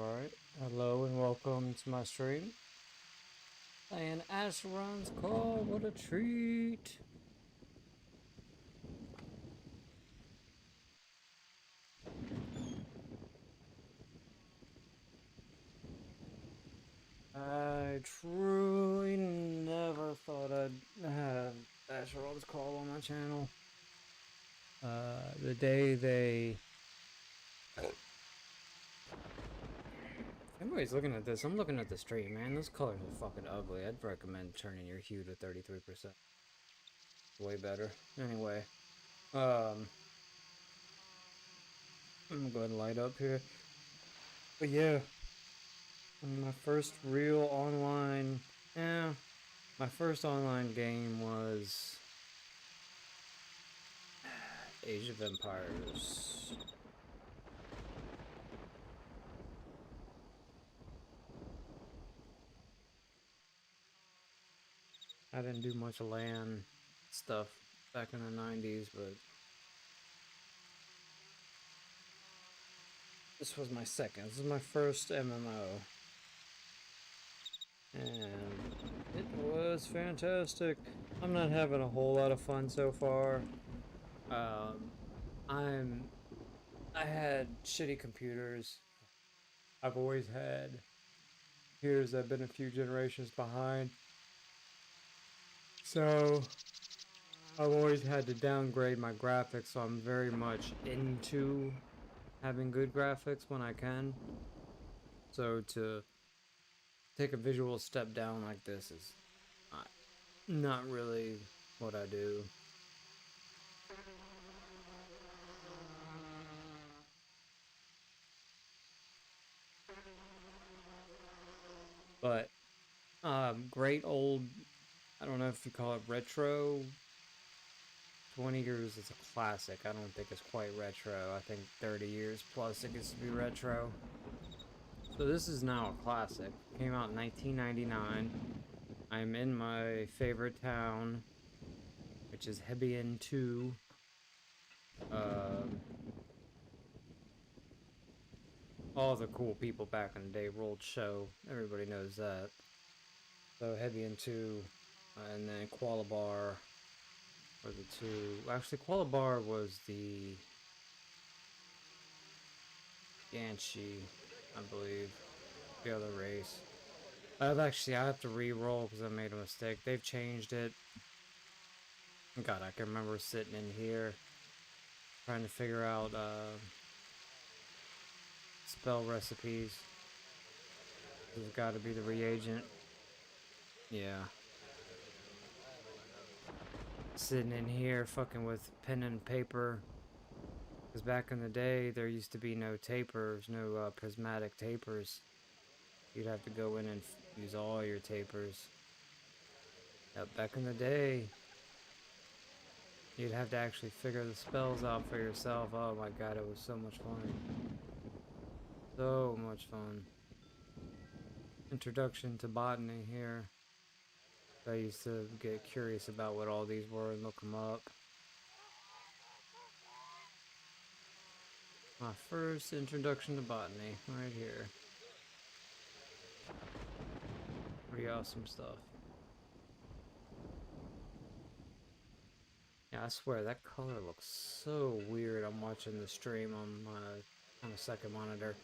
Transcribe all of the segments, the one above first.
Alright, hello and welcome to my stream. Playing Asheron's Call, what a treat! I truly never thought I'd have Asheron's Call on my channel. The day they... Everybody's looking at this. I'm looking at the stream, man. Those colors are fucking ugly. I'd recommend turning your hue to 33%. Way better. Anyway, I'm gonna go ahead and light up here. But yeah, my first real online, my first online game was Age of Empires. I didn't do much LAN stuff back in the 90s, but this was my second. This is my first MMO. And it was fantastic. I'm not having a whole lot of fun so far. I had shitty computers. I've always had computers that have been a few generations behind. So I've always had to downgrade my graphics, so I'm very much into having good graphics when I can. So to take a visual step down like this is not really what I do. But great old, I don't know if you call it retro. 20 years is a classic. I don't think it's quite retro. I think 30 years plus it gets to be retro. So this is now a classic. Came out in 1999. I'm in my favorite town, which is Hebian 2. All the cool people back in the day rolled show. Everybody knows that. So Hebian 2, and then Qualabar were the two. Actually, Qualabar was the Ganshi, I believe, the other race. I have to re-roll because I made a mistake. They've changed it. God, I can remember sitting in here trying to figure out spell recipes. This has got to be the reagent. Yeah. Sitting in here fucking with pen and paper. Because back in the day, there used to be no tapers, no prismatic tapers. You'd have to go in and use all your tapers. Yep, back in the day, you'd have to actually figure the spells out for yourself. Oh my god, it was so much fun. So much fun. Introduction to botany here. I used to get curious about what all these were and look them up. My first introduction to botany, right here. Pretty awesome stuff. Yeah, I swear that color looks so weird. I'm watching the stream on my second monitor.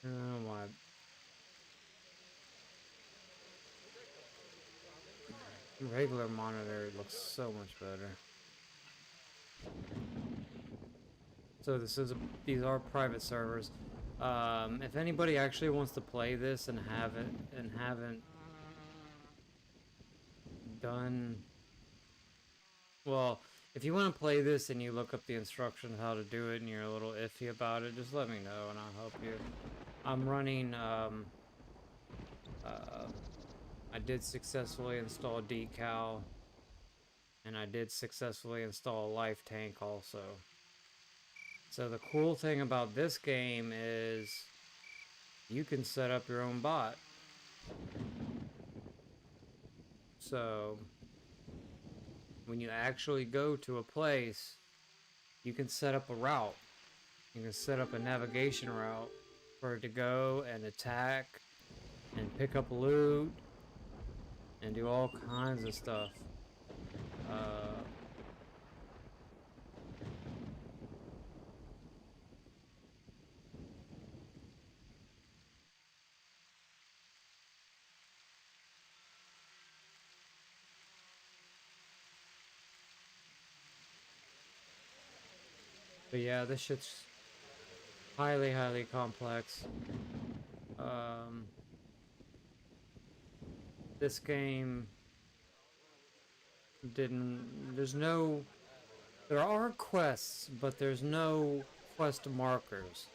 I don't know why. Regular monitor looks so much better. So these are private servers. If anybody actually wants to play this and haven't done, well, if you want to play this and you look up the instructions how to do it and you're a little iffy about it, just let me know and I'll help you. I'm running, I did successfully install decal, and I did successfully install a life tank also. So the cool thing about this game is you can set up your own bot. So when you actually go to a place, you can set up a route. You can set up a navigation route for it to go and attack and pick up loot and do all kinds of stuff. Uh, but yeah, this shit's highly, highly complex. Um, this game didn't. There's no. There are quests, but there's no quest markers.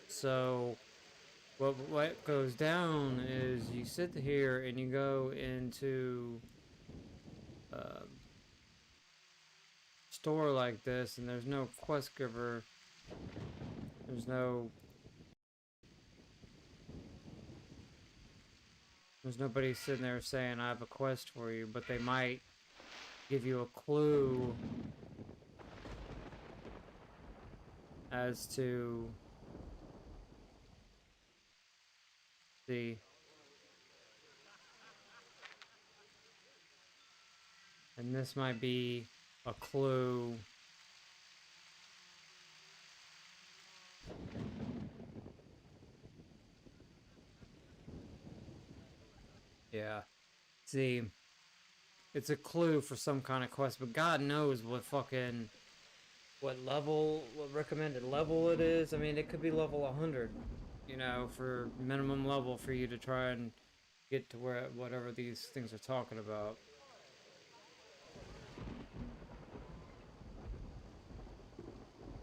So what goes down is you sit here and you go into a store like this, and there's no quest giver. There's no. There's nobody sitting there saying I have a quest for you, but they might give you a clue as to the. And this might be a clue. Yeah. See, it's a clue for some kind of quest, but God knows what fucking what level, what recommended level it is. I mean, it could be level 100, you know, for minimum level for you to try and get to where whatever these things are talking about.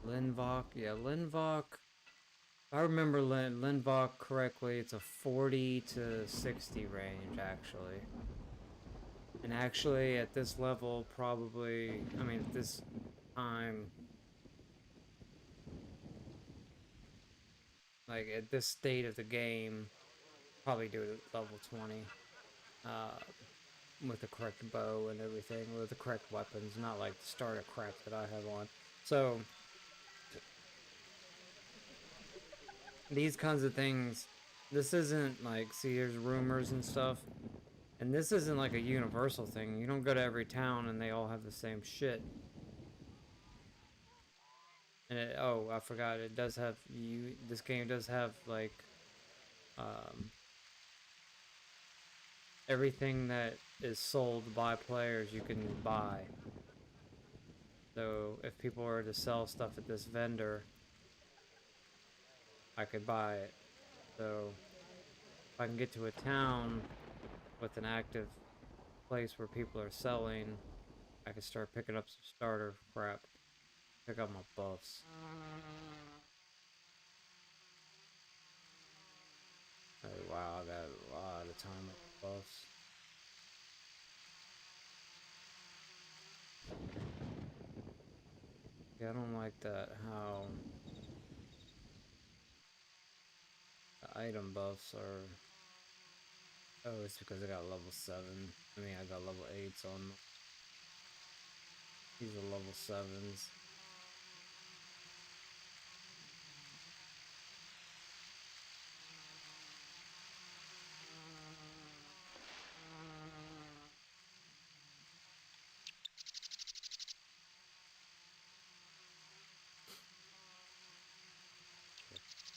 Linvok, yeah, Linvok. If I remember Linvok correctly, it's a 40 to 60 range actually. And actually, at this level, probably, I mean, at this time, like at this state of the game, probably do it at level 20. Uh, with the correct bow and everything, with the correct weapons, not like the starter crap that I have on. So, these kinds of things, this isn't like, see, there's rumors and stuff, and this isn't like a universal thing. You don't go to every town and they all have the same shit. And oh, I forgot, it does have, this game does have like, um, everything that is sold by players you can buy. So if people were to sell stuff at this vendor, I could buy it. So if I can get to a town with an active place where people are selling, I can start picking up some starter crap. Pick up my buffs. Oh, wow, I got a lot of time with buffs. Yeah, I don't like that, how the item buffs are. Oh, it's because I got level 7. I mean, I got level 8s on. These are level 7s.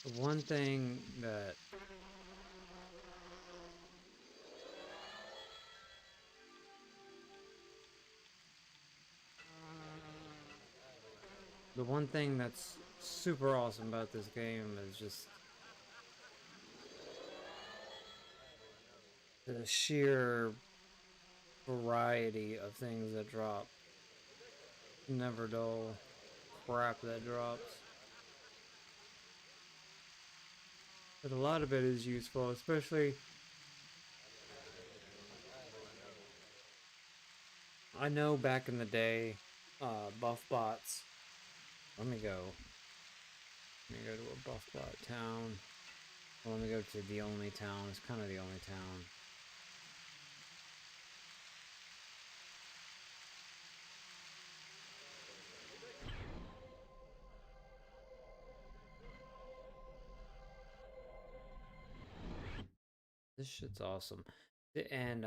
The one thing that that's super awesome about this game is just the sheer variety of things that drop. Never dull crap that drops. But a lot of it is useful, especially I know back in the day, buff bots. Let me go. Let me go to a buff bot town. Well, let me go to the only town. It's kind of the only town. This shit's awesome. And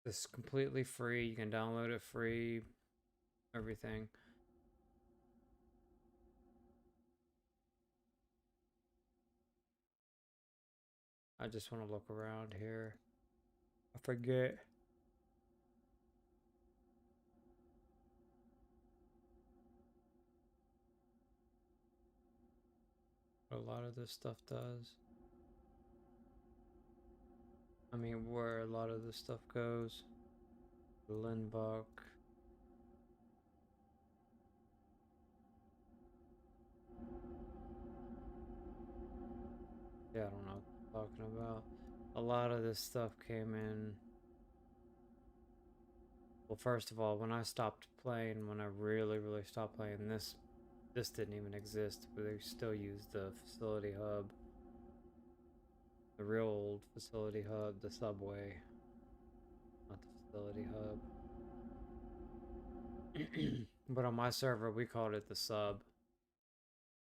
it's completely free. You can download it free, everything. I just want to look around here. I forget. What a lot of this stuff does. I mean, where a lot of this stuff goes. Lindbuck. Yeah, I don't know what I'm talking about. A lot of this stuff came in. Well, first of all, when I stopped playing, when I really stopped playing, this didn't even exist, but they still used the facility hub. The real old facility hub, the subway, not the facility hub. But on my server, we called it the sub.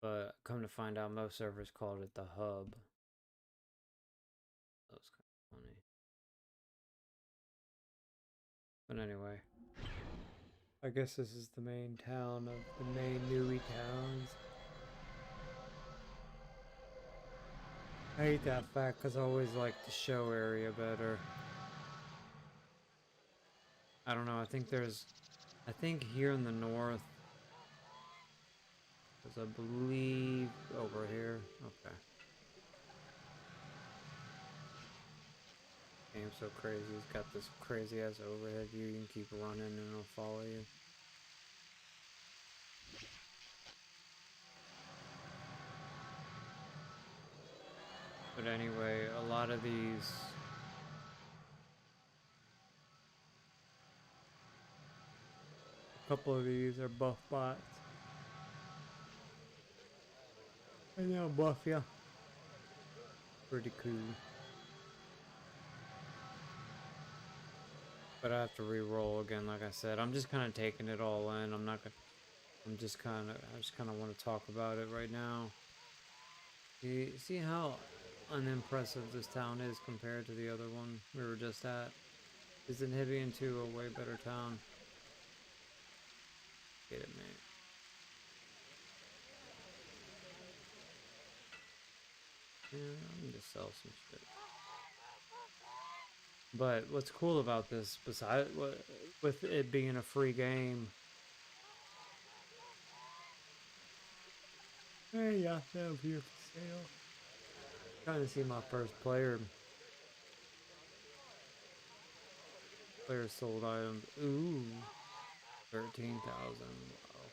But come to find out, most servers called it the hub. That was kind of funny. But anyway, I guess this is the main town of the main Newey towns. I hate that fact because I always liked the show area better. I don't know, I think here in the north, because I believe over here, okay. Game's so crazy, it's got this crazy ass overhead view, you can keep running and it'll follow you. But anyway, a lot of these, a couple of these are buff bots. And they'll buff ya. Pretty cool. But I have to re-roll again, like I said. I'm just kind of taking it all in. I'm not gonna. I just kind of want to talk about it right now. See how unimpressive this town is compared to the other one we were just at. Isn't Hibian 2 a way better town? Get it, mate. Yeah, I'm gonna just sell some shit. But what's cool about this, besides with it being a free game, hey, yeah, that was here for sale. Trying to see my first player sold items. Ooh, 13,000. Wow.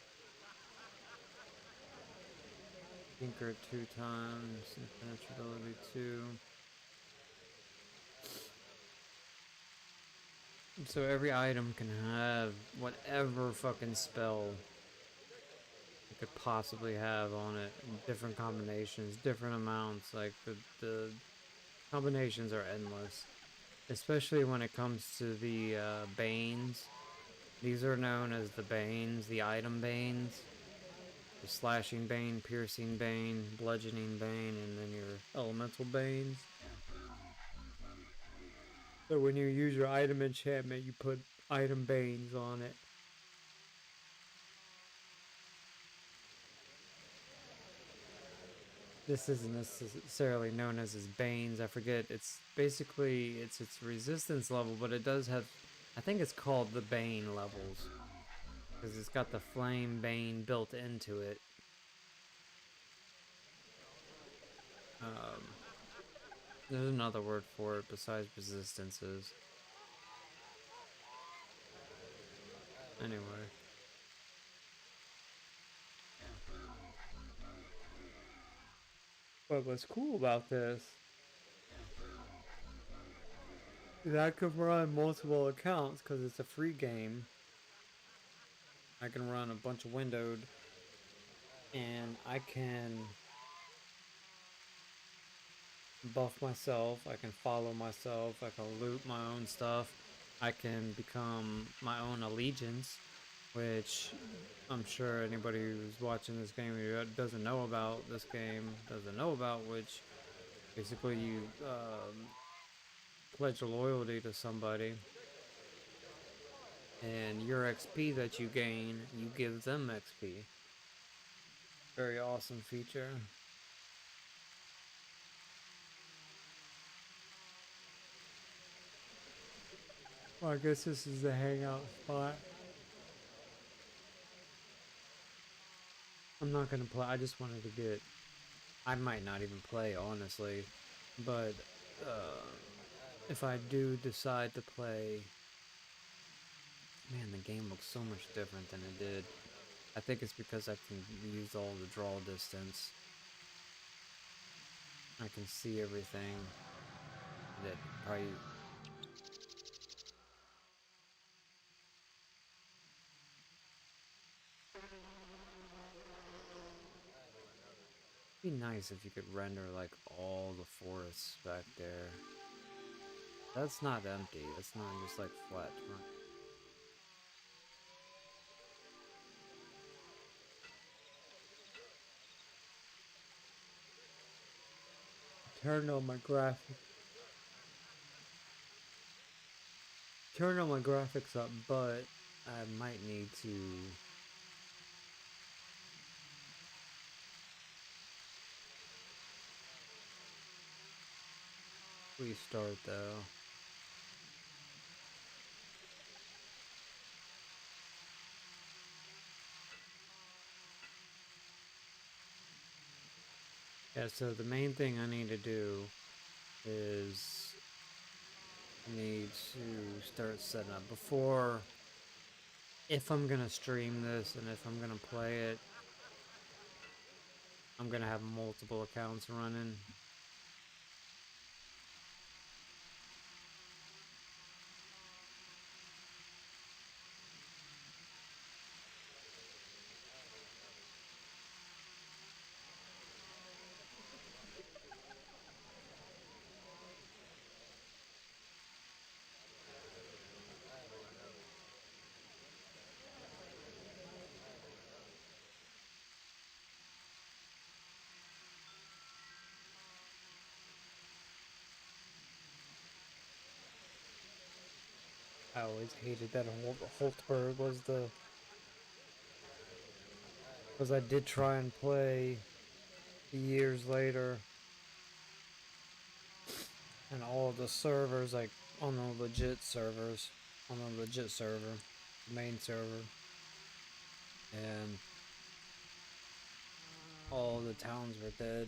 Tinker 2 times, impenetrability 2. So every item can have whatever fucking spell you could possibly have on it. Different combinations, different amounts. Like the combinations are endless. Especially when it comes to the Banes. These are known as the Banes, the item Banes. The slashing Bane, piercing Bane, bludgeoning Bane, and then your elemental Banes. So when you use your item enchantment, you put item Banes on it. This isn't necessarily known as his Banes. I forget. It's basically it's resistance level, but it does have. I think it's called the Bane levels because it's got the Flame Bane built into it. There's another word for it besides resistances. Anyway. But what's cool about this is I could run multiple accounts because it's a free game. I can run a bunch of windowed and I can buff myself, I can follow myself, I can loot my own stuff, I can become my own allegiance, which I'm sure anybody who's watching this game who doesn't know about this game doesn't know about, which Basically, you pledge loyalty to somebody, and your XP that you gain, you give them XP. Very awesome feature. Well, I guess this is the hangout spot. I'm not gonna play. I just wanted to get. I might not even play, honestly, but uh, if I do decide to play, man, the game looks so much different than it did. I think it's because I can use all the draw distance. I can see everything that probably be nice if you could render like all the forests back there. That's not empty. That's not just like flat. Turn on my graphics. Turn all my graphics up, but I might need to restart though. Yeah, so the main thing I need to do is I need to start setting up before, if I'm gonna stream this and if I'm gonna play it, I'm gonna have multiple accounts running. I always hated that Holtberg was the, because I did try and play years later, and all of the servers, like on the legit servers, on the legit server, main server, and all the towns were dead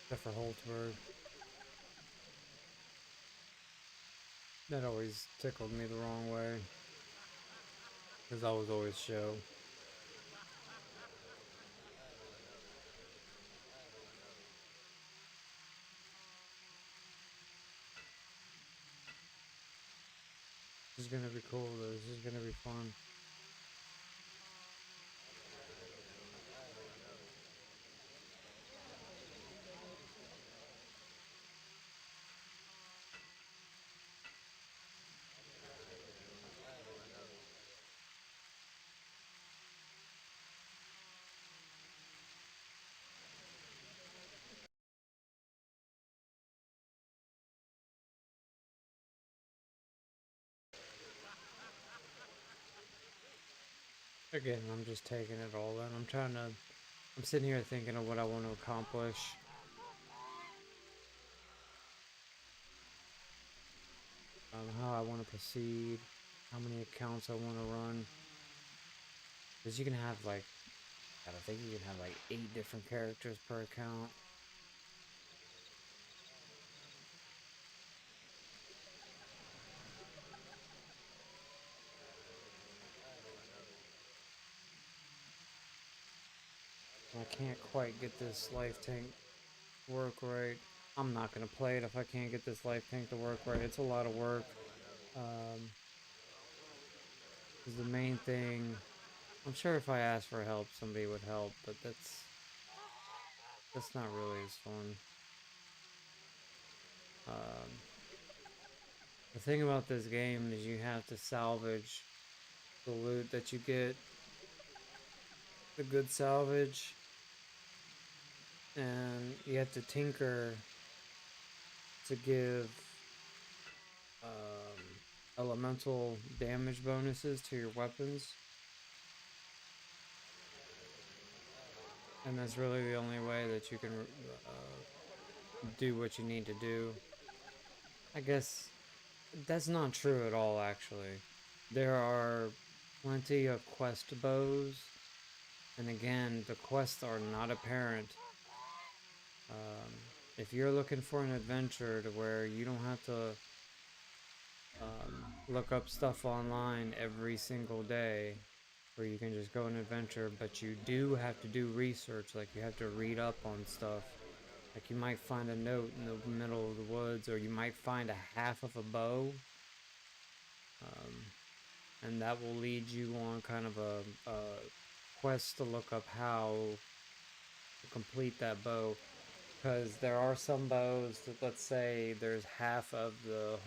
except for Holtberg. That always tickled me the wrong way, because I was always show. This is gonna be cool though. This is gonna be fun. Again, I'm just taking it all in. I'm sitting here thinking of what I want to accomplish. How I want to proceed, how many accounts I want to run. Because you can have like, God, I think you can have like 8 different characters per account. I can't quite get this life tank to work right. I'm not going to play it if I can't get this life tank to work right. It's a lot of work. Is the main thing. I'm sure if I asked for help, somebody would help, but that's not really as fun. Um, the thing about this game is you have to salvage the loot that you get, the good salvage, and you have to tinker to give elemental damage bonuses to your weapons, and that's really the only way that you can do what you need to do. I guess that's not true at all, actually. There are plenty of quest bows, and again, the quests are not apparent. Um, if you're looking for an adventure to where you don't have to look up stuff online every single day, where you can just go on an adventure, but you do have to do research, like you have to read up on stuff. Like you might find a note in the middle of the woods, or you might find a half of a bow, um, and that will lead you on kind of a quest to look up how to complete that bow. Because there are some bows that, let's say, there's half of the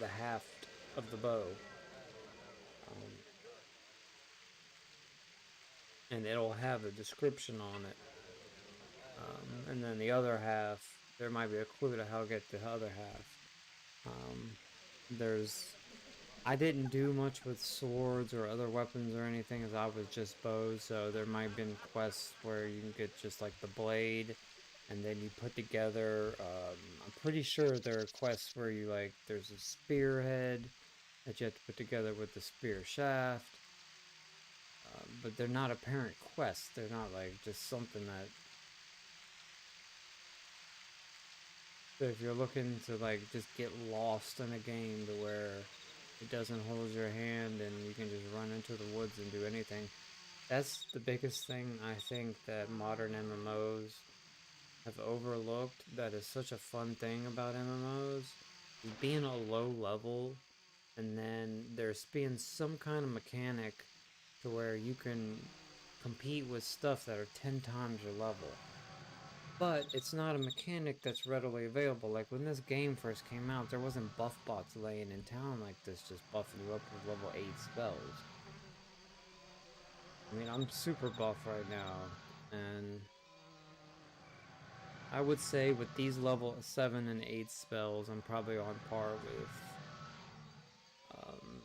haft of the bow, um, and it'll have a description on it. And then the other half, there might be a clue to how to get the other half. Um, there's I didn't do much with swords or other weapons or anything, as I was just bows. So there might have been quests where you can get just like the blade, and then you put together. I'm pretty sure there are quests where you like there's a spearhead that you have to put together with the spear shaft. But they're not apparent quests. They're not like just something that. So if you're looking to like just get lost in a game to where it doesn't hold your hand and you can just run into the woods and do anything, that's the biggest thing I think that modern MMOs have overlooked. That is such a fun thing about MMOs is being a low level, and then there's being some kind of mechanic to where you can compete with stuff that are 10 times your level. But it's not a mechanic that's readily available. Like when this game first came out, there wasn't buff bots laying in town like this, just buffing you up with level 8 spells. I mean, I'm super buff right now, and I would say with these level 7 and 8 spells, I'm probably on par with um,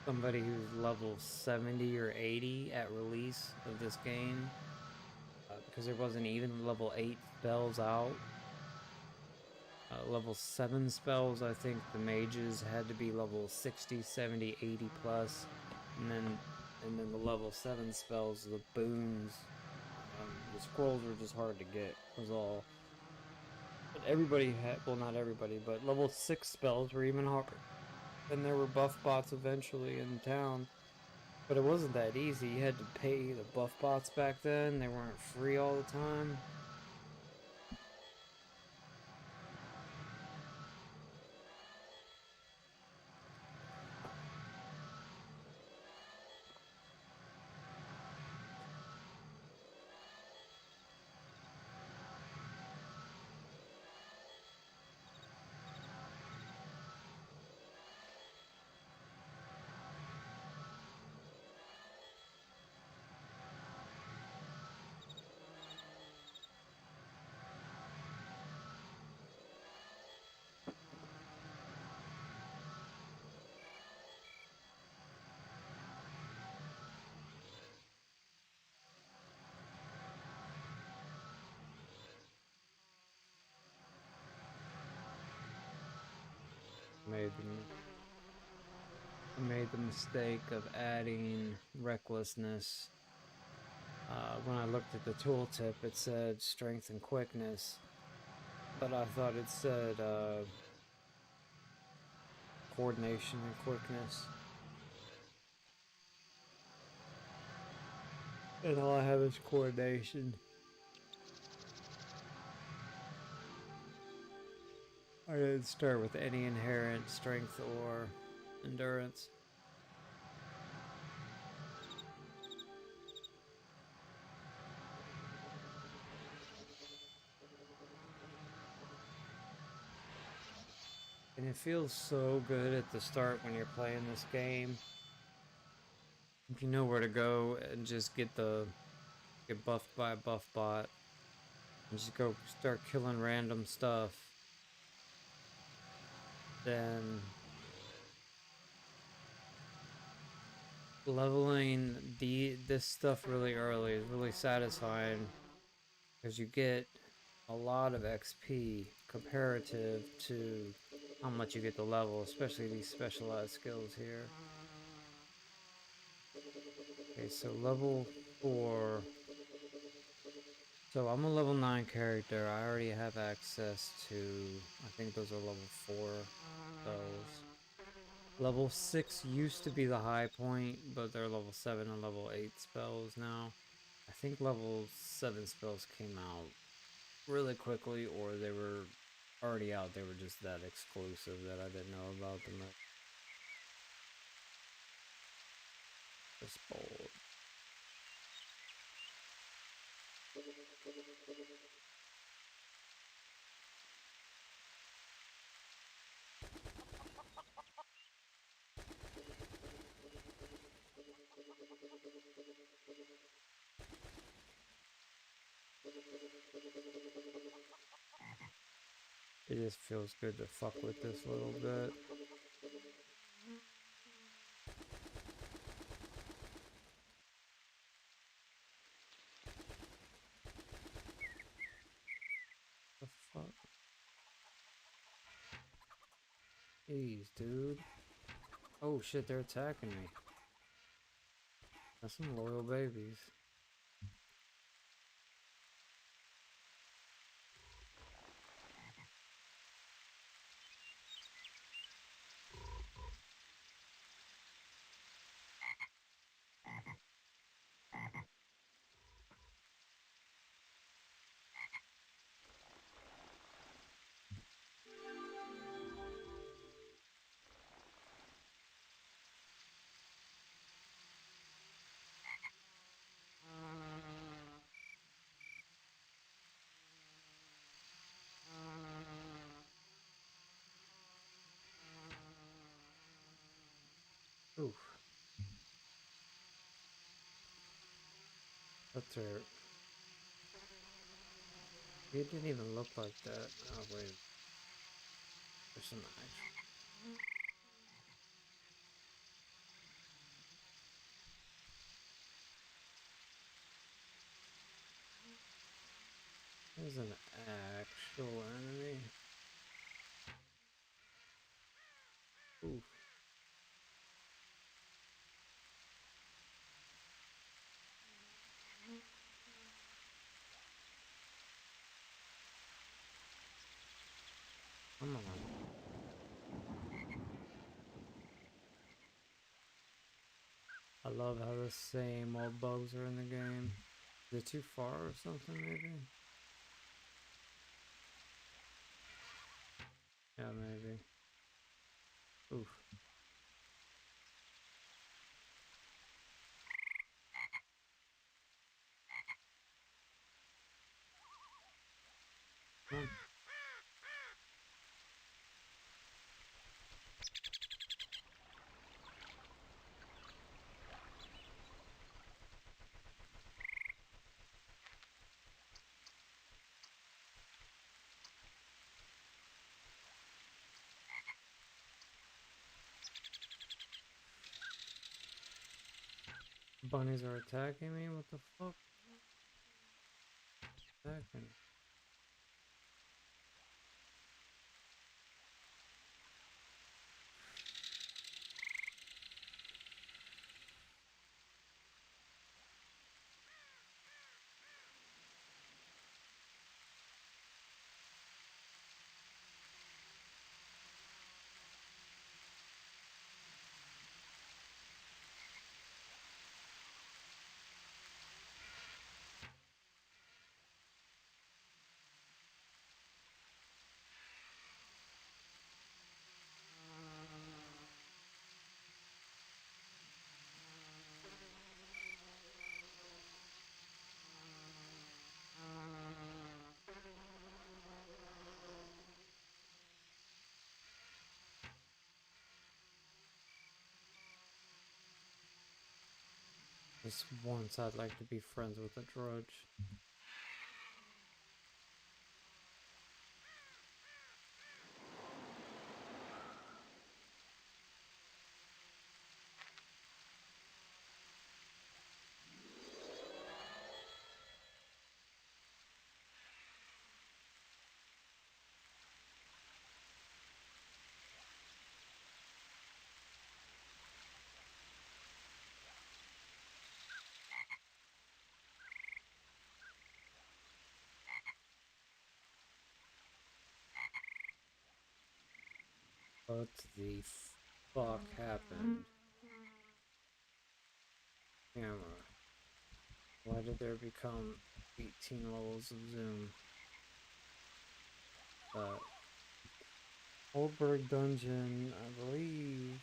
somebody who's level 70 or 80 at release of this game, because there wasn't even level 8 spells out. Level 7 spells, I think the mages had to be level 60, 70, 80 plus. And then the level 7 spells, the boons, the scrolls were just hard to get, was all. But everybody had, well, not everybody, but level 6 spells were even harder. And there were buff bots eventually in town, but it wasn't that easy. You had to pay the buff bots back then, they weren't free all the time. Made them I made the mistake of adding recklessness. When I looked at the tooltip, it said strength and quickness, but I thought it said coordination and quickness. And all I have is coordination. I didn't start with any inherent strength or endurance. And it feels so good at the start when you're playing this game If you know where to go and just get buffed by a buff bot and just go start killing random stuff, then leveling this stuff really early is really satisfying because you get a lot of XP comparative to how much you get to level, especially these specialized skills here. Okay, so level 4. So I'm a level 9 character. I already have access to, I think those are level 4 spells. Level 6 used to be the high point, but they're level 7 and level 8 spells now. I think level 7 spells came out really quickly, or they were already out. They were just that exclusive that I didn't know about them. Just bold. It just feels good to fuck with this a little bit. The fuck? Jeez, dude. Oh shit, they're attacking me. That's some loyal babies. Oof. That's her. It didn't even look like that. Oh wait. There's some action. There's an actual enemy. Oof. Come on. I love how the same old bugs are in the game. Is it too far or something, maybe? Yeah, maybe. Oof. Come on. Bunnies are attacking me? What the fuck? Attacking. Just once I'd like to be friends with a drudge. What the fuck happened? Camera. Why did there become 18 levels of zoom? Oldberg Dungeon, I believe.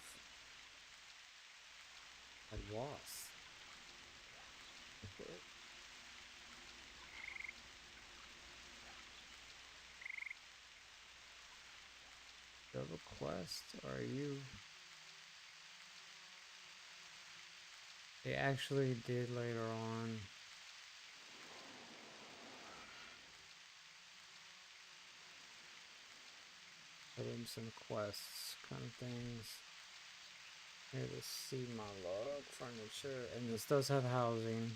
I lost. Okay. Double quest? Are you? They actually did later on. Put in some quests, kind of things. Here to see my log furniture, and this does have housing.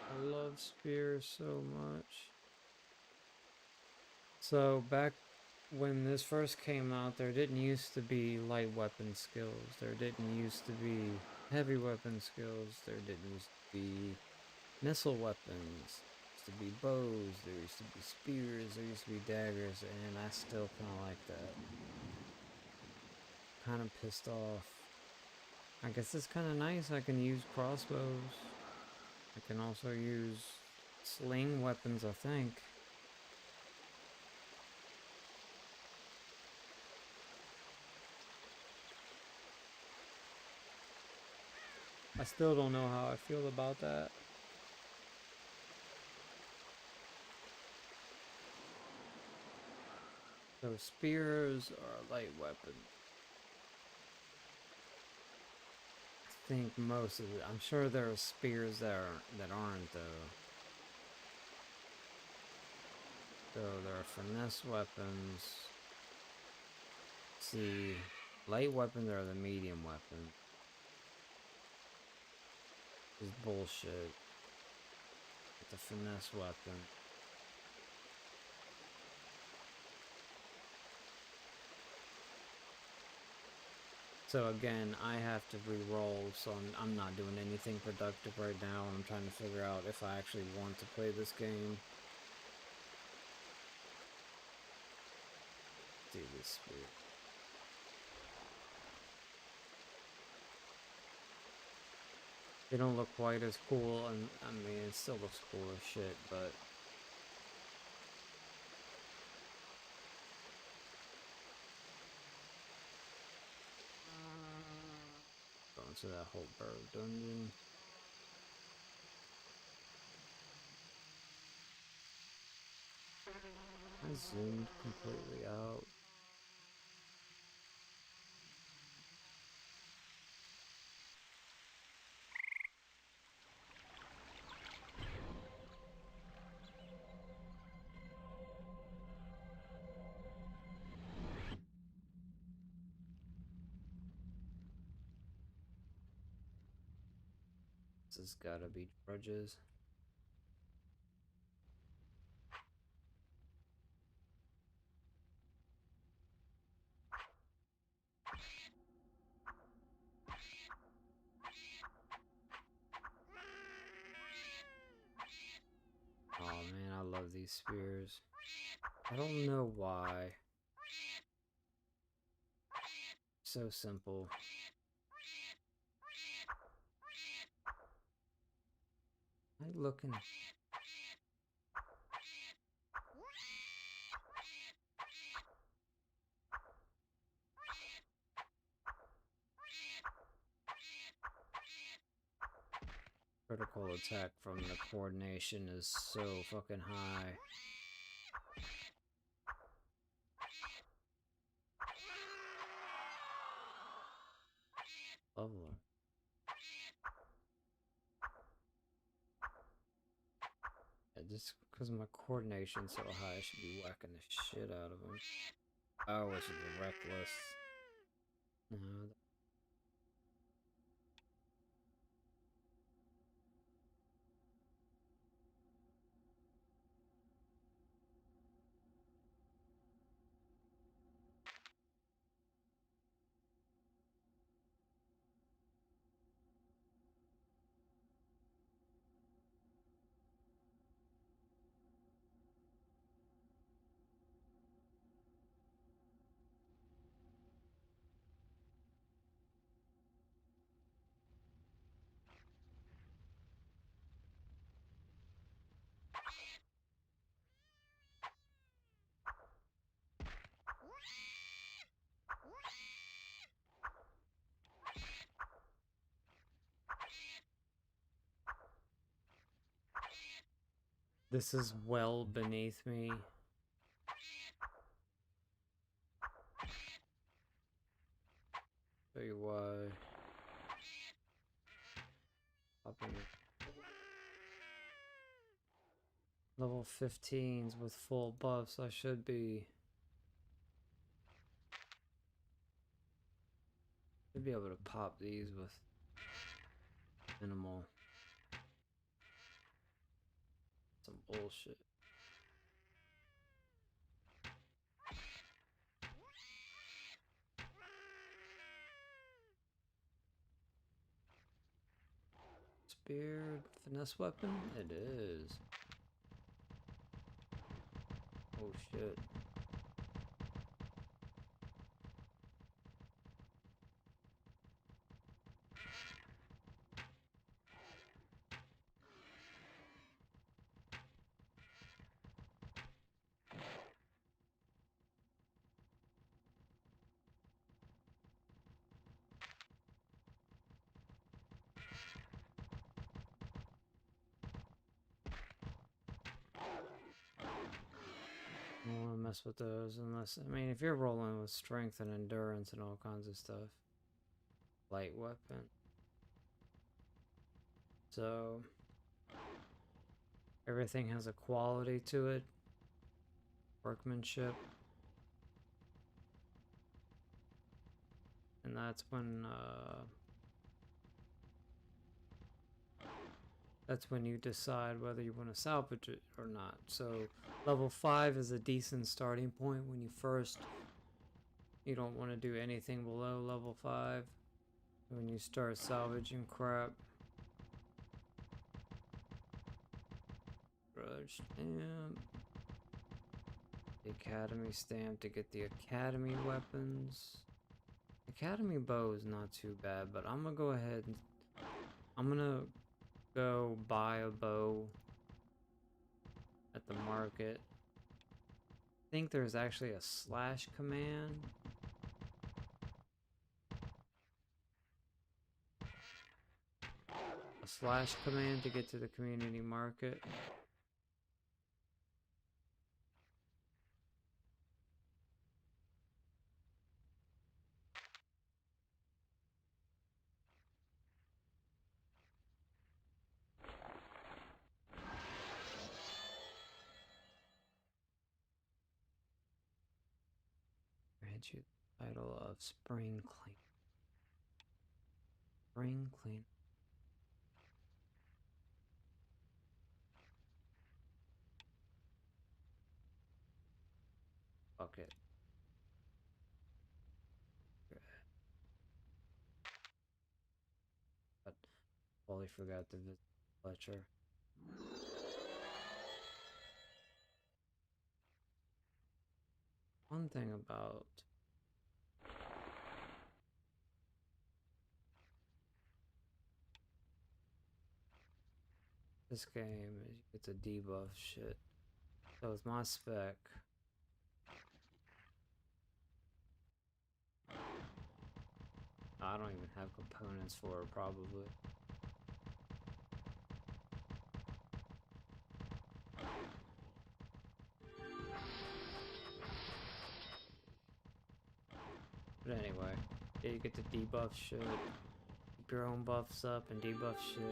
I love spears so much. So back when this first came out, there didn't used to be light weapon skills. There didn't used to be heavy weapon skills. There didn't used to be missile weapons. There used to be bows. There used to be spears. There used to be daggers, and I still kind of like that. Kind of pissed off. I guess it's kind of nice. I can use crossbows. I can also use sling weapons, I think. I still don't know how I feel about that. So spears are light weapon. I think most of it. I'm sure there are spears that aren't though. So there are finesse weapons. See, light weapons are the medium weapon. This is bullshit. The finesse weapon. So again, I have to re-roll, so I'm not doing anything productive right now. I'm trying to figure out if I actually want to play this game. Do this spear. They don't look quite as cool, and I mean, it still looks cool as shit, but going to that whole bird dungeon. I zoomed completely out. This has gotta be grudges. Oh man, I love these spears. I don't know why. so simple. I'm looking. Critical attack from the coordination is so fucking high. Level. Yeah, just because my coordination's so high, I should be whacking the shit out of him. Oh, it's just reckless. No, this is well beneath me. Tell you why. Level 15s with full buffs, I should be able to pop these with minimal. Some bullshit. Spear, finesse weapon? It is. Oh shit. I don't want to mess with those unless, I mean, if you're rolling with strength and endurance and all kinds of stuff. Light weapon. So, everything has a quality to it. Workmanship. And that's when you decide whether you want to salvage it or not. So level 5 is a decent starting point when you don't want to do anything below level 5. When you start salvaging crap. Grudge stamp. The academy stamp to get the academy weapons. Academy bow is not too bad, but I'm gonna go ahead and I'm gonna go buy a bow at the market. I think there's actually a slash command. A slash command to get to the community market. Grant you the title of Spring Clean. Spring Clean. Fuck it. But totally forgot to visit Fletcher. One thing about This game, you get to debuff shit. So with my spec, I don't even have components for it, probably. But anyway, yeah, you get to debuff shit. Keep your own buffs up and debuff shit.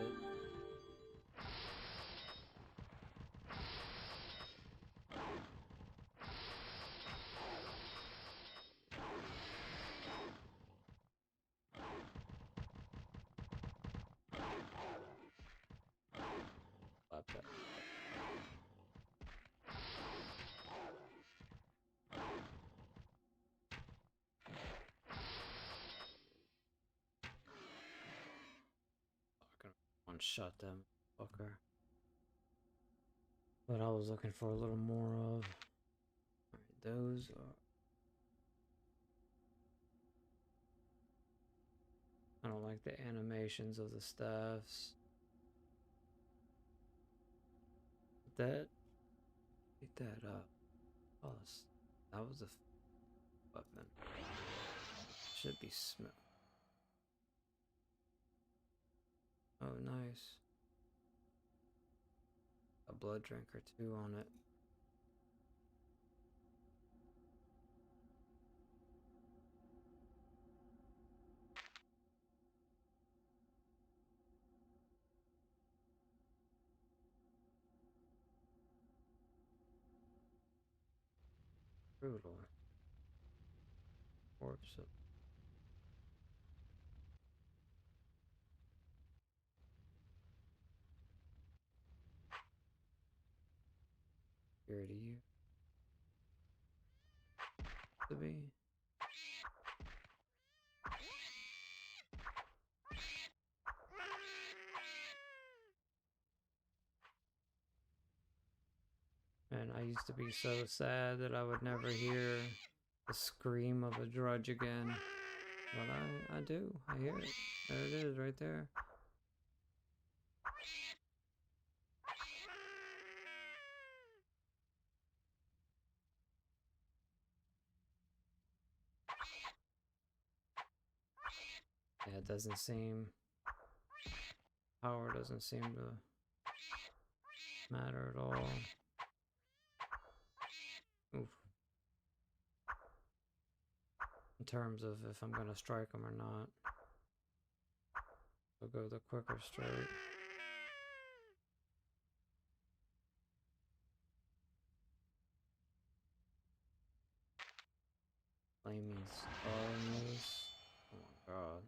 Slap that. I can one-shot them, fucker. But I was looking for a little more of. Alright, those are. I don't like the animations of the staffs. That. Pick that up. Oh, that was a weapon. Should be smell. Oh, nice. A blood drink or two on it. Brutal. Corpse. Here to you. To be. And I used to be so sad that I would never hear the scream of a drudge again. But I do. I hear it. There it is, right there. Yeah, it doesn't seem. Power doesn't seem to matter at all. Oof. In terms of if I'm gonna strike him or not. I'll go the quicker strike. Flaming stars. Oh my god.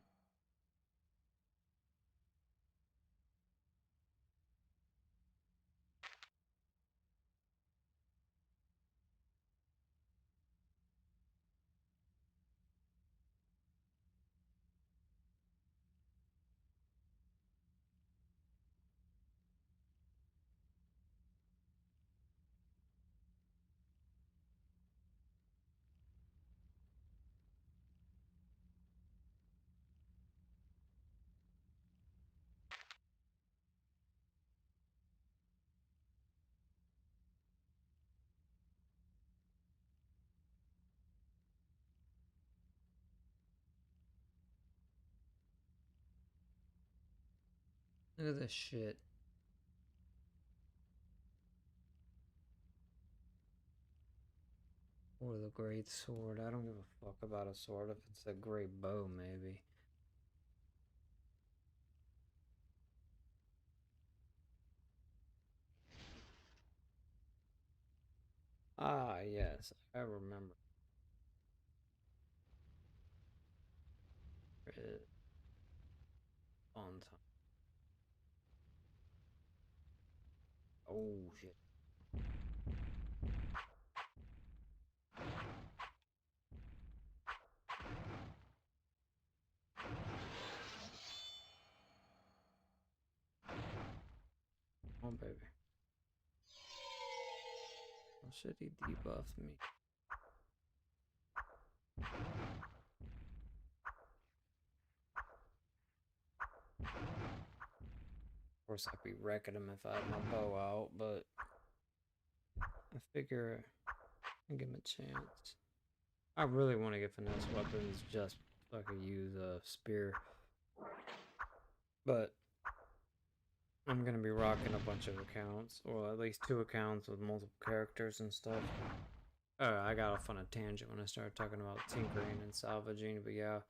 Look at this shit. Or the great sword. I don't give a fuck about a sword if it's a great bow, maybe. Ah, yes, I remember it on time. Oh shit. Oh baby. Oh shit, he debuffed me. Of course, I'd be wrecking them if I had my bow out, but I figure I'll give him a chance. I really want to get finesse weapons just so I could use a spear. But I'm going to be rocking a bunch of accounts, or at least 2 accounts with multiple characters and stuff. I got off on a tangent when I started talking about tinkering and salvaging, but yeah.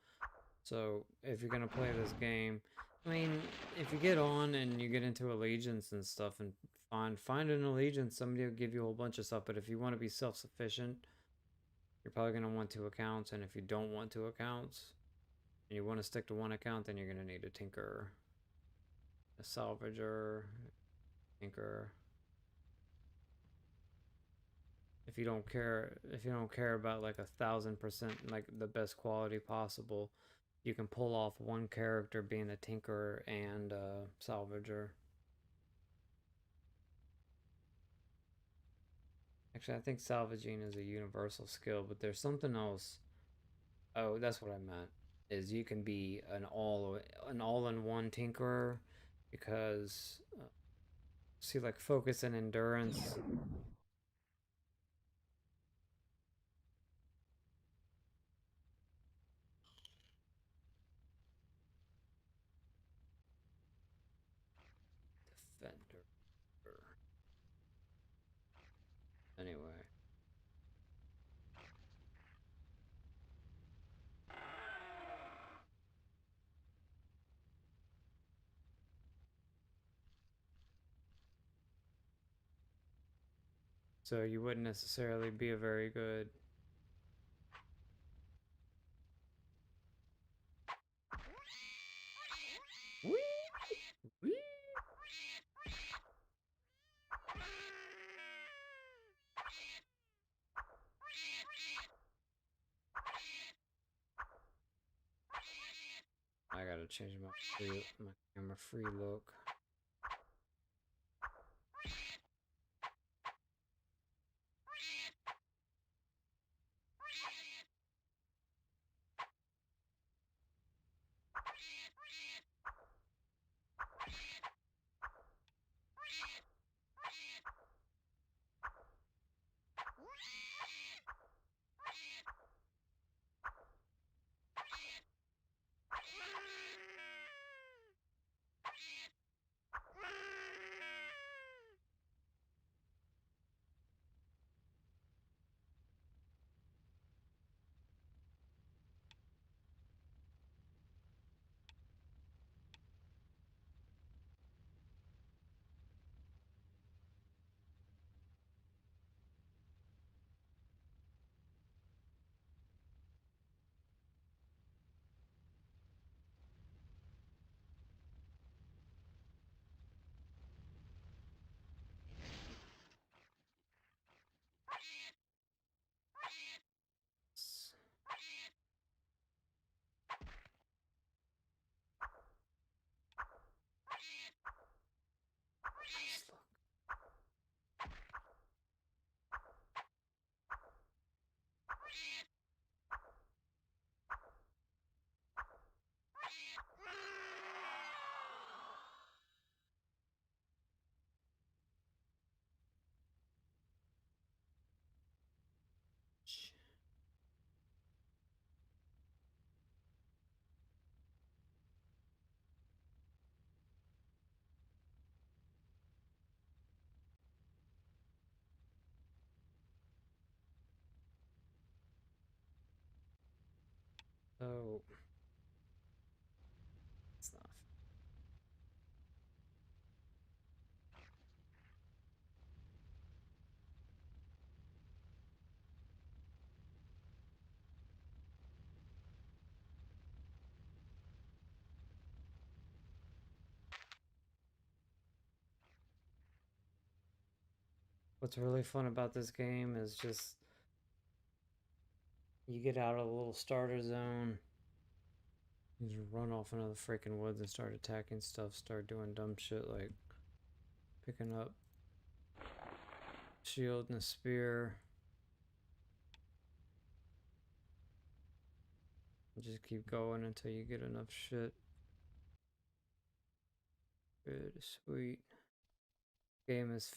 So if you're gonna play this game, I mean, if you get on and you get into allegiance and stuff and find an allegiance, somebody will give you a whole bunch of stuff. But if you want to be self-sufficient, you're probably gonna want 2 accounts. And if you don't want 2 accounts and you want to stick to 1 account, then you're gonna need a tinker, a salvager, tinker. If you don't care about like 1,000% like the best quality possible, you can pull off 1 character being a tinker and a salvager. Actually, I think salvaging is a universal skill, but there's something else. Oh, that's what I meant. Is you can be an all-in-one tinkerer because see like focus and endurance. Defender. Anyway. So you wouldn't necessarily be a very good. Whee! Whee! I gotta change my camera free look. So stuff. What's really fun about this game is just you get out of the little starter zone, you just run off into the freaking woods and start attacking stuff, start doing dumb shit like picking up shield and a spear. And just keep going until you get enough shit. Good, sweet. Game is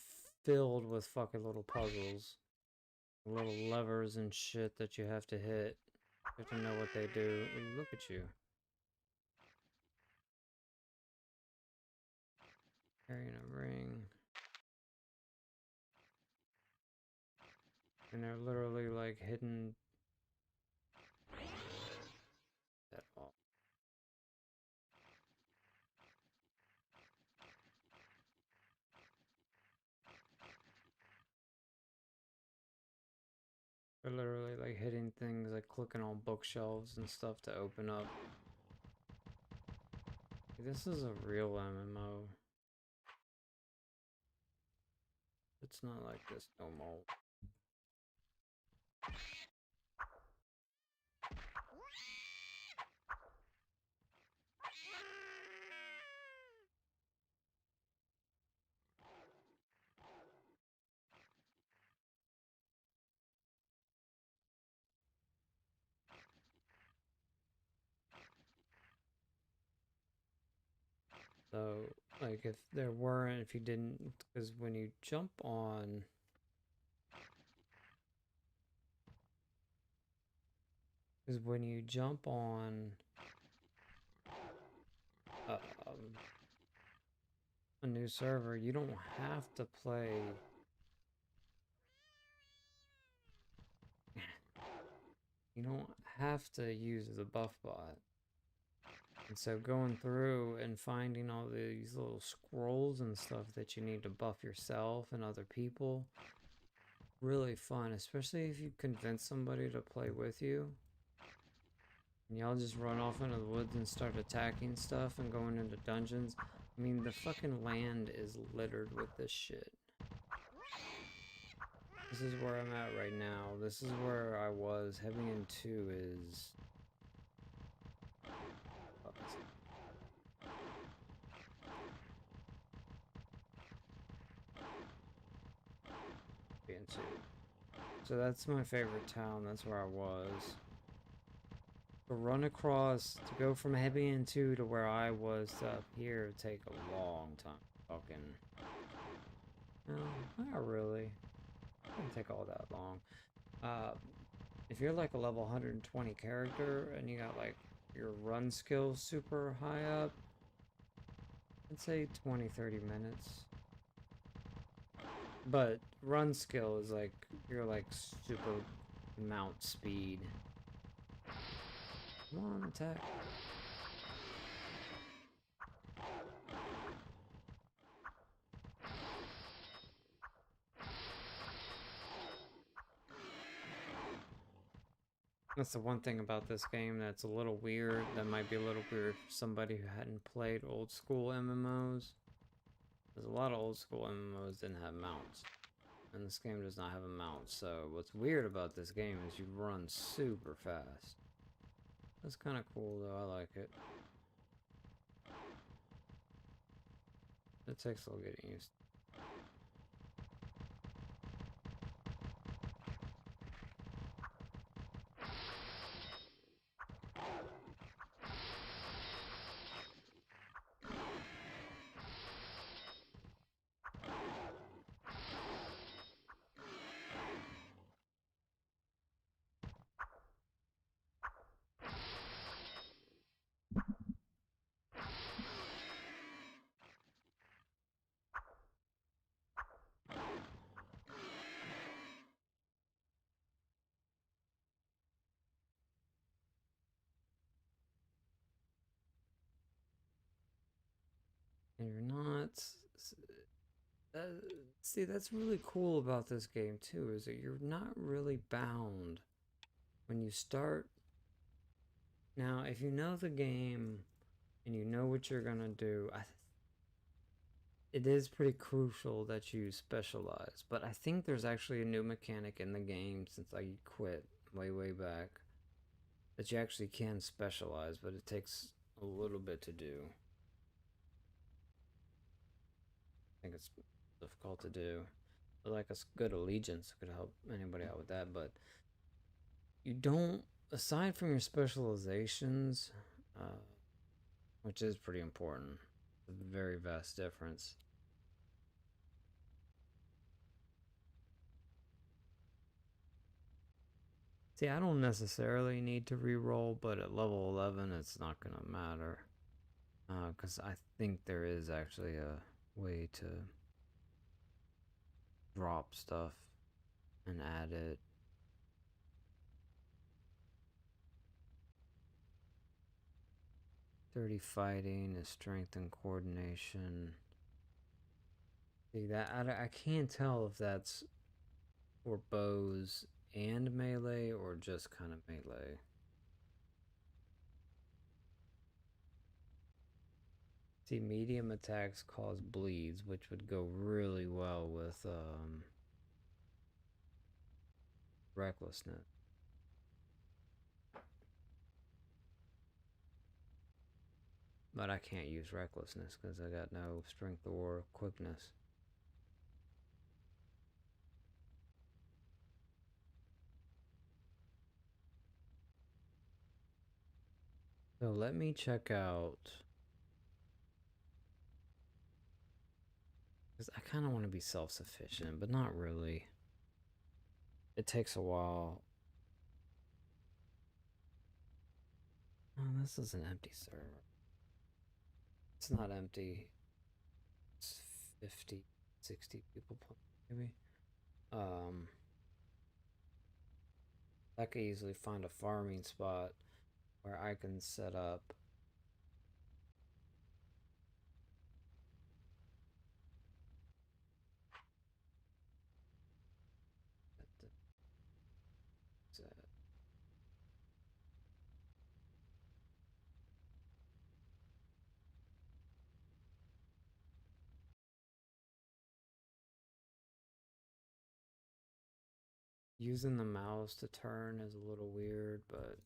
filled with fucking little puzzles. Little levers and shit that you have to hit. You have to know what they do. Ooh, look at you. Carrying a ring. And they're literally like hidden at all. They're literally like hitting things, like clicking on bookshelves and stuff to open up. This is a real MMO. It's not like this no more. So, like, if there weren't, if you didn't, because when you jump on, uh, um, a new server, you don't have to play. You don't have to use the buff bot. And so going through and finding all these little scrolls and stuff that you need to buff yourself and other people, really fun, especially if you convince somebody to play with you. And y'all just run off into the woods and start attacking stuff and going into dungeons. I mean, the fucking land is littered with this shit. This is where I'm at right now. This is where I was. Heavy End 2 is... Heavy End 2. So that's my favorite town. That's where I was. To run across, to go from Heavy End 2 to where I was to up here would take a long time. Fucking... No, not really. It wouldn't take all that long. If you're like a level 120 character and you got like your run skills super high up, I'd say 20-30 minutes. But run skill is like you're like super mount speed. Come on, attack. That's the one thing about this game that's a little weird. That might be a little weird for somebody who hadn't played old school MMOs. There's a lot of old school MMOs didn't have mounts. And this game does not have a mount. So what's weird about this game is you run super fast. That's kind of cool though. I like it. It takes a little getting used to. And you're not... see, that's really cool about this game too, is that you're not really bound when you start. Now, if you know the game and you know what you're gonna do, it is pretty crucial that you specialize. But I think there's actually a new mechanic in the game since I quit way back that you actually can specialize, but it takes a little bit to do. I think it's difficult to do. But like a good allegiance could help anybody out with that, but you don't, aside from your specializations, which is pretty important. a very vast difference. See, I don't necessarily need to re-roll, but at level 11, it's not gonna matter. Because I think there is actually a way to drop stuff and add it. Dirty fighting is strength and coordination. See that I can't tell if that's for bows and melee or just kind of melee. See, medium attacks cause bleeds, which would go really well with recklessness. But I can't use recklessness because I got no strength or quickness. So let me check out, because I kind of want to be self-sufficient, but not really. It takes a while. Oh, this is an empty server. It's not empty. It's 50, 60 people playing, maybe. I could easily find a farming spot where I can set up. Using the mouse to turn is a little weird, but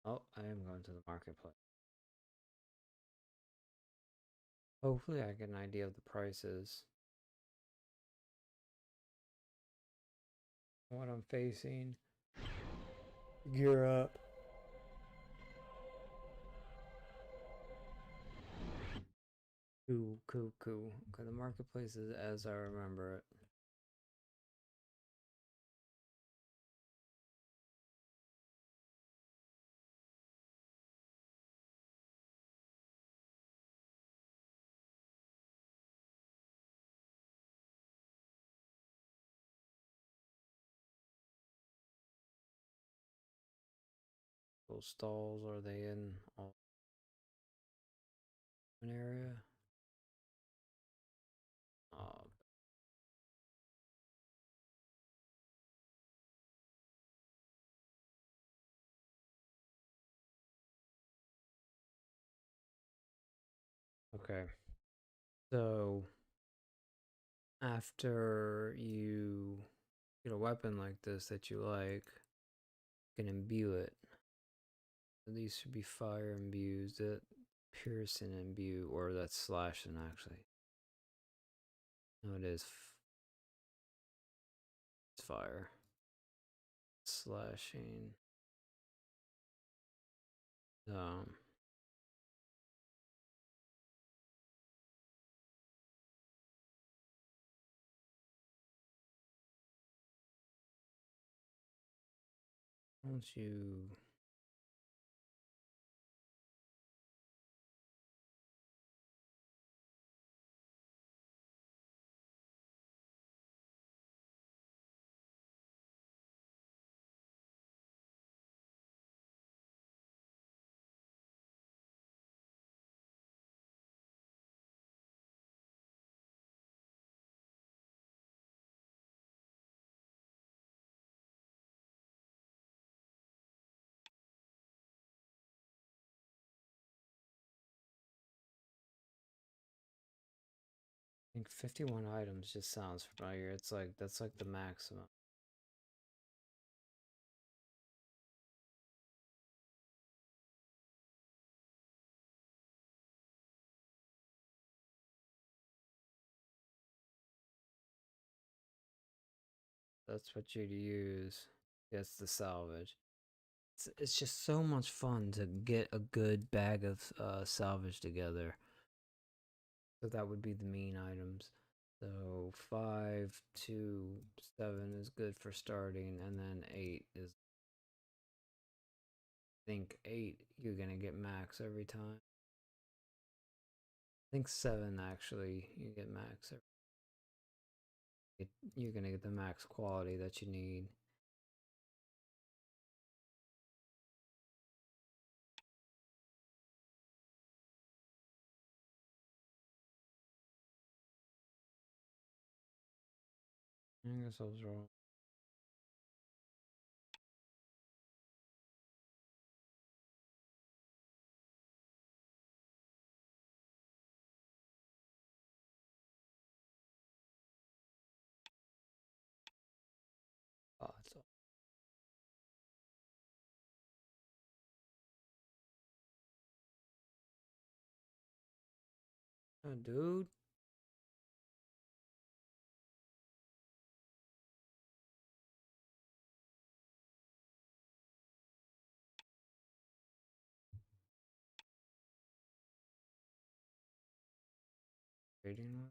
oh, I am going to the marketplace. Hopefully I get an idea of the prices. What I'm facing. Gear up. Cool. Okay, the marketplace is as I remember it. Those stalls, are they in all an area? Oh, okay. So after you get a weapon like this that you like, you can imbue it. So these should be fire imbues. That piercing imbue, or that's slashing actually. No, it is. It's fire. Slashing. Um. Don't you? think 51 items just sounds familiar. It's like, that's like the maximum. That's what you'd use. It's the salvage. It's just so much fun to get a good bag of salvage together. So that would be the mean items. So 5, 2, 7 is good for starting, and then 8 is. I think 8 you're gonna get max every time. I think 7 actually you get max. You're gonna get the max quality that you need. I guess I was wrong. Oh, it's all. Oh, dude. Trading with?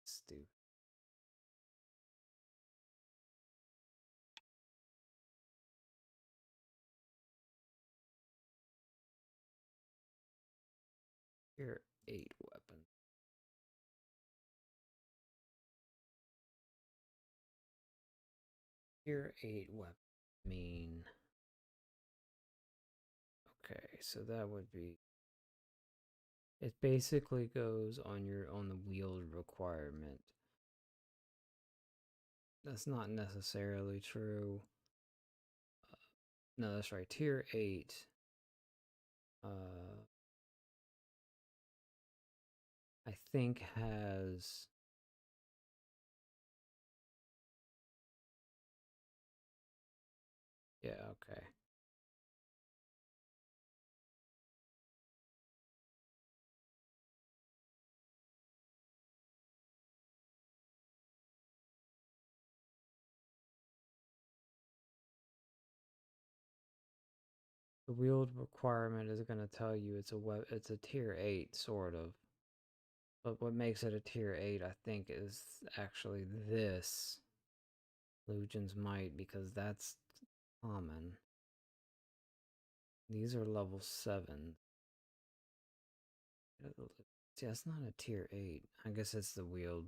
Stupid. Tier 8 weapon. Tier 8 weapon. Mean. Okay, so that would be. It basically goes on the wield requirement. That's not necessarily true. No, that's right. Tier 8. Uh, I think has. Yeah, okay. The wield requirement is going to tell you it's a tier 8 sort of. But what makes it a tier 8 I think is actually this Legion's Might, because that's common. These are level 7. See, that's not a tier 8. I guess it's the wield.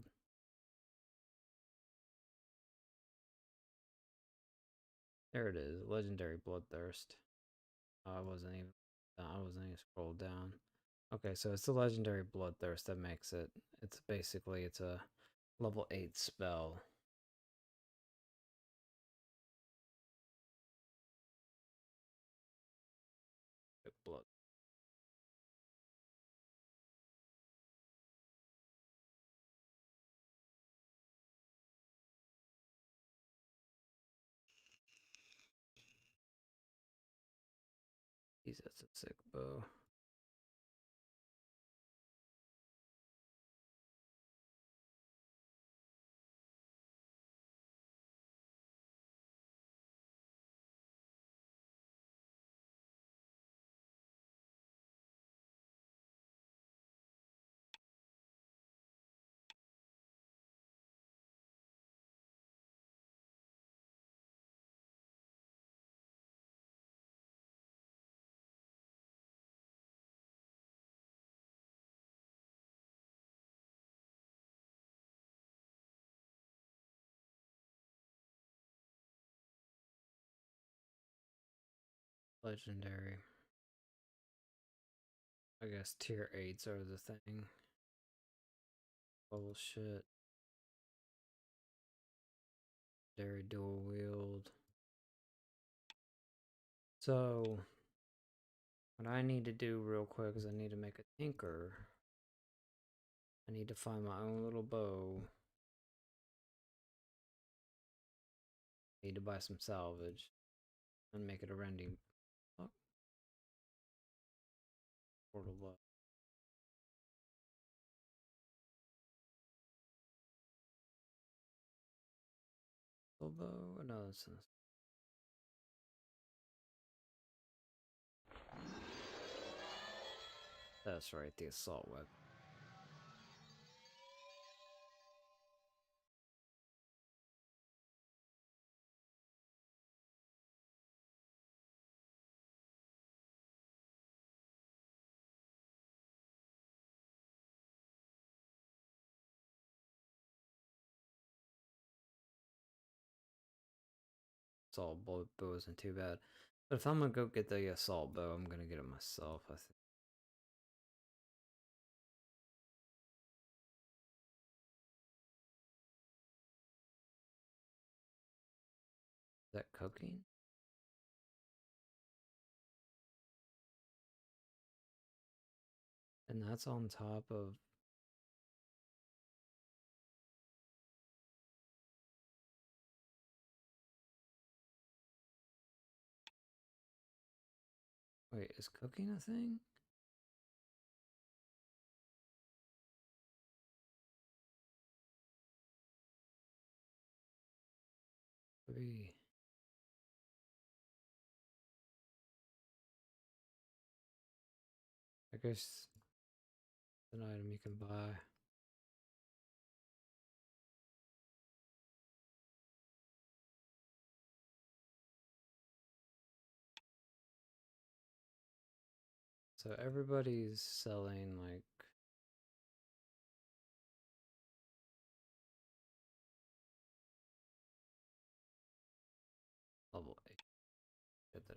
There it is. Legendary Bloodthirst. Oh, I wasn't even scrolled down. Okay, so it's the legendary Bloodthirst that makes it. It's basically it's a level 8 spell. Blood. Jeez, that's a sick bow. Legendary. I guess tier 8s are the thing. Bullshit. Legendary dual wield. So, what I need to do real quick is I need to make a tinker. I need to find my own little bow. I need to buy some salvage and make it a rending. Oh, portal bow. Little bow? No, that's right, the assault weapon. Assault bow isn't too bad. But if I'm gonna go get the assault bow, I'm gonna get it myself, I think. Is that cooking? And that's on top of... Wait, is cooking a thing? Maybe... I guess it's an item you can buy. So everybody's selling like... level 8. Get that.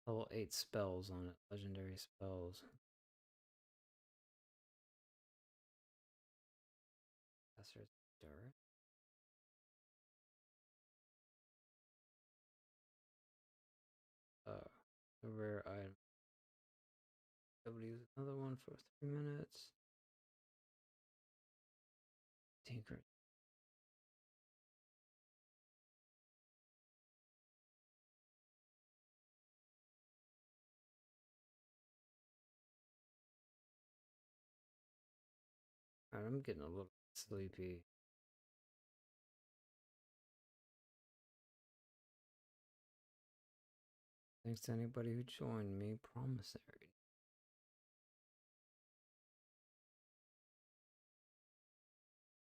Level 8 spells on it. Legendary spells. Caster's Dirt. A rare item. Able to use another one for 3 minutes. Tinker. Alright, I'm getting a little sleepy. Thanks to anybody who joined me. Promissory.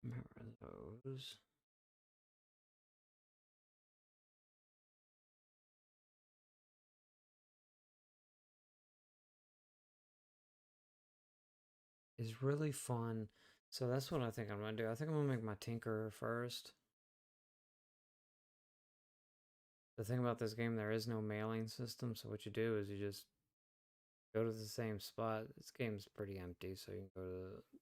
Remember those. Is really fun. So that's what I think I'm gonna do. I think I'm gonna make my Tinker first. The thing about this game, there is no mailing system, so what you do is you just go to the same spot. This game's pretty empty, so you can go to the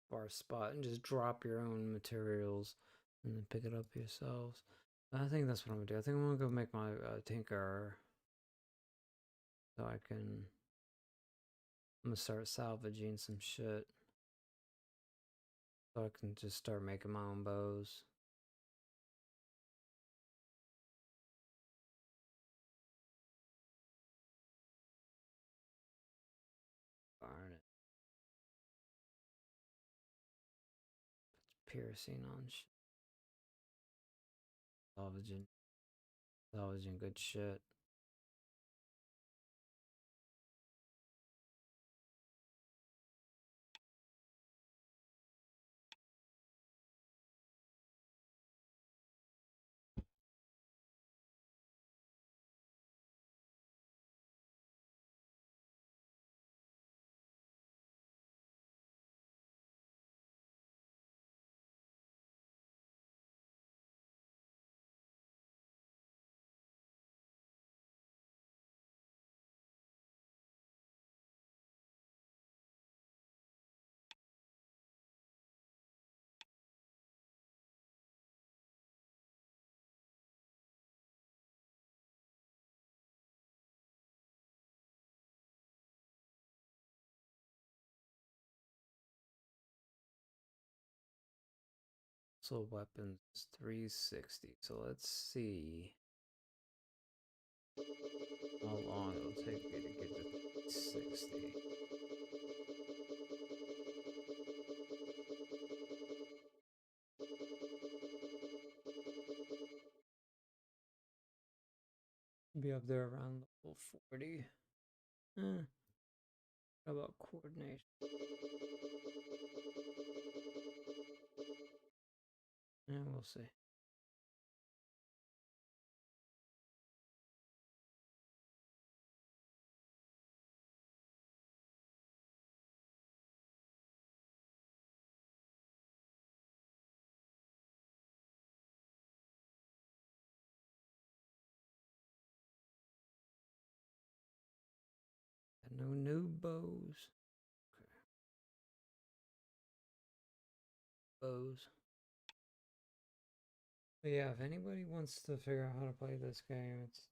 bar spot and just drop your own materials and then pick it up yourselves. I think that's what I'm gonna do. I think I'm gonna go make my Tinker so I can... I'm gonna start salvaging some shit so I can just start making my own bows. Darn it. Piercing on shit. Salvaging good shit. Missile weapons 360. So let's see how long it'll take me to get to 360. Be up there around level 40. How about coordination? And we'll see. No new bows. Okay. Bows. But yeah, if anybody wants to figure out how to play this game, it's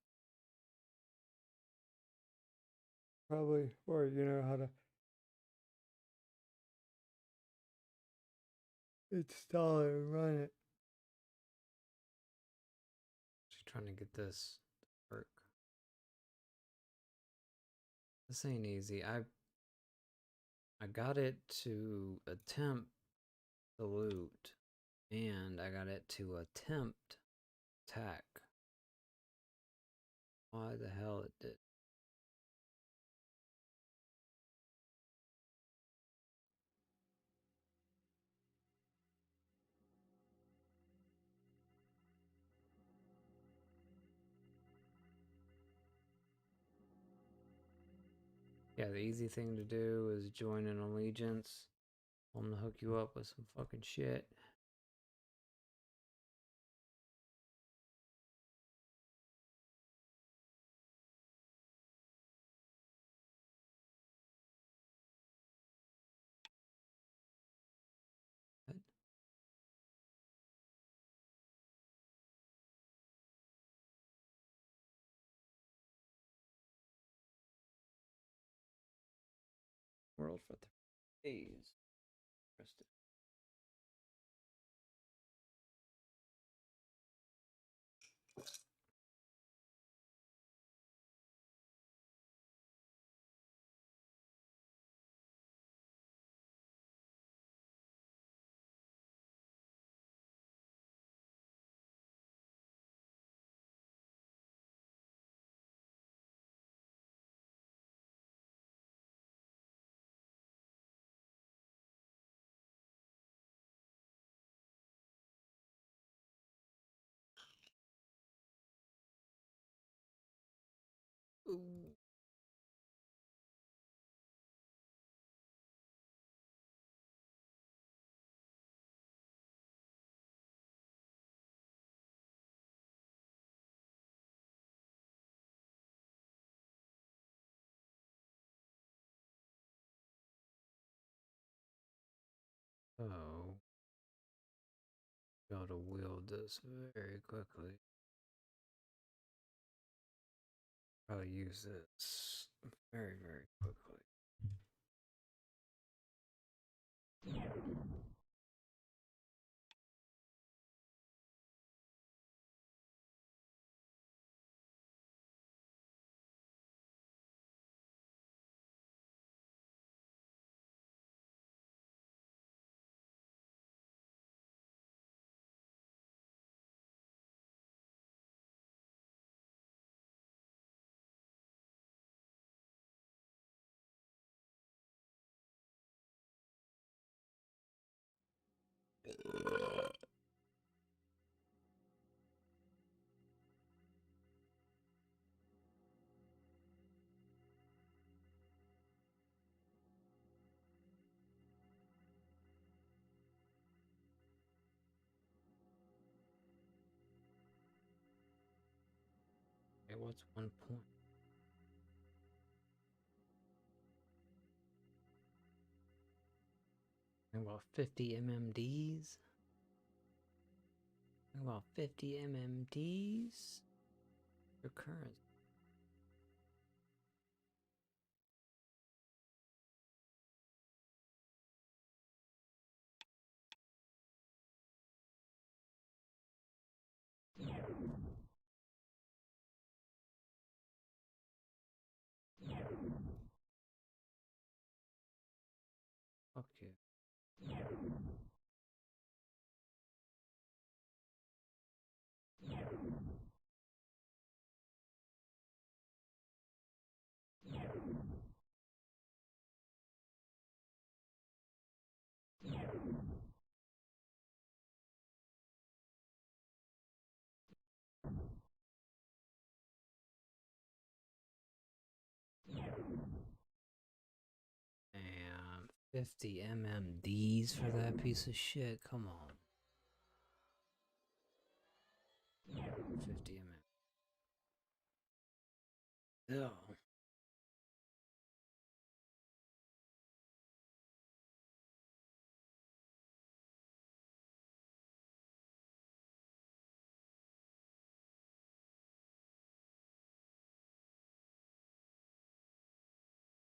probably, or you know how to install it and run it. Just trying to get this to work. This ain't easy. I got it to attempt the loot, and I got it to attempt attack. Why the hell it did? Yeah, the easy thing to do is join an allegiance. I'm gonna hook you up with some fucking shit. What? World for 3 days. Interesting. Ooh. Oh, got to wield this very quickly. Probably use this very, very quickly. Okay, what's 1 point? About 50 MMDs? About 50 MMDs? Your current. Okay. Damn, 50 MMDs for that piece of shit. Come on. 50 mm. Oh,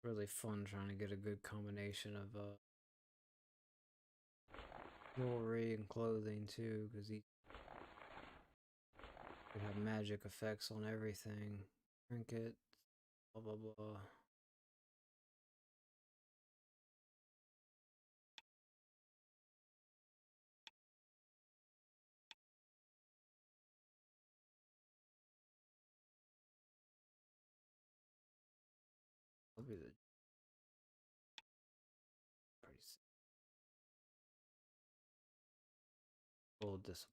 really fun trying to get a good combination of jewelry and clothing too, because he could have magic effects on everything. Trinket, blah blah blah. That'll be the pretty full discipline.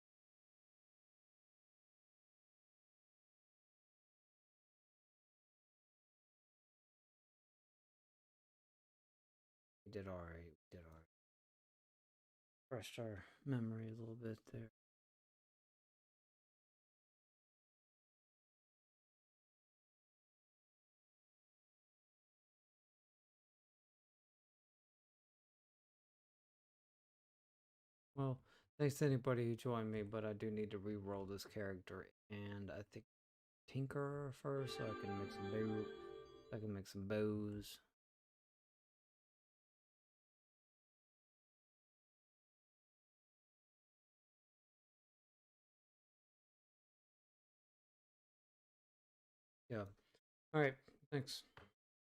We did alright. We did alright. Refreshed our memory a little bit there. Well, thanks to anybody who joined me, but I do need to re-roll this character, and I think tinker first, so I can make some I can make some bows. Yeah. All right. Thanks.